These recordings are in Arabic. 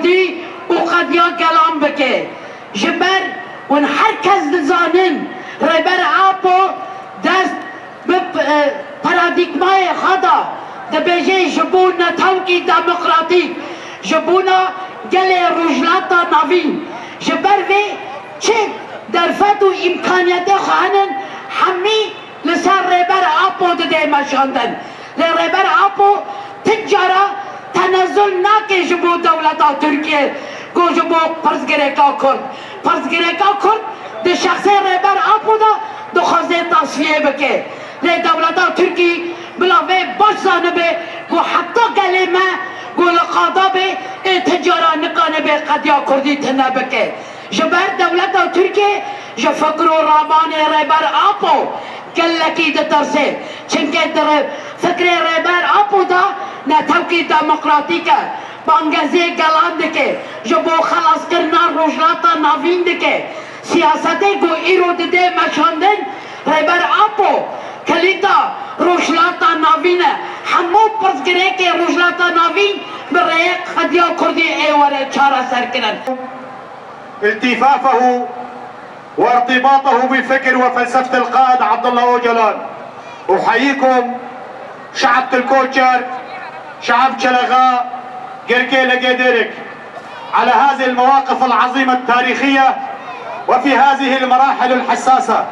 كردي وقديا كلام بكي جبر ونحركز لزانن ريبر عابو دست بباراديكماي خدا دبيجي جبونا توكي ديمقراطيك جبونا جلي رجلاتا نافين جبر في چه درفتو امكانيات خانن حمي لسر ريبر عابو دي مشاندن لريبر عابو تجارة تنزل ناكي جبو دولتا تركيا گو جبو پرزگرکا کرد ده شخص رهبر عابو دا دخواسته تصفیه بکه لی دولتا ترکی بلاوه باش زانه به گو حتی کلمه گو لقادا به تجارة نقانه به قدیا کردی تنه بکه جبر دولتا ترکی جفکر و رابان رهبر عابو گلکی ده ترسه چنکه در فکر رهبر عابو دا نتوکی دموکراتیکه بانگزی گلان دکه جبو خلاص کرنا روجلاتا ناوین دکه سیاسته گو ایرو دده مشاندن رهبر عابو کلیتا روجلاتا ناوینه همو پرزگره که روجلاتا ناوین برای خدیا کردی ایواره چاره سر کنن. التفافه وارتباطه بفكر وفلسفة القائد عبد الله اوجلان. احييكم شعب تلكوتشر، شعب شلغاء، قرقي لقيدرك على هذه المواقف العظيمة التاريخية وفي هذه المراحل الحساسة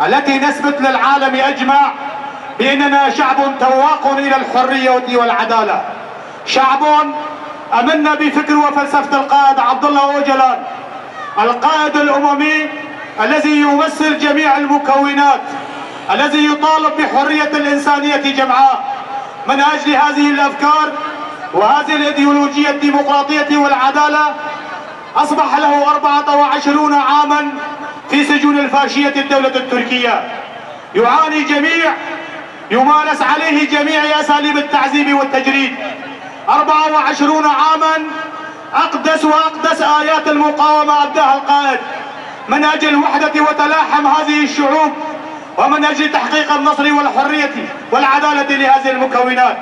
التي نثبت للعالم أجمع بأننا شعب تواق إلى الحرية والعدالة، شعب أمنا بفكر وفلسفة القائد عبد الله اوجلان، القائد الأممي الذي يمثل جميع المكونات، الذي يطالب بحرية الإنسانية جمعاء. من أجل هذه الأفكار وهذه الإيديولوجية الديمقراطية والعدالة أصبح له 24 عاما في سجون الفاشية الدولة التركية، يمارس عليه جميع أساليب التعذيب والتجريد. 24 عاما أقدس آيات المقاومة أبداها القائد من أجل وحدة وتلاحم هذه الشعوب ومن أجل تحقيق النصر والحرية والعدالة لهذه المكونات.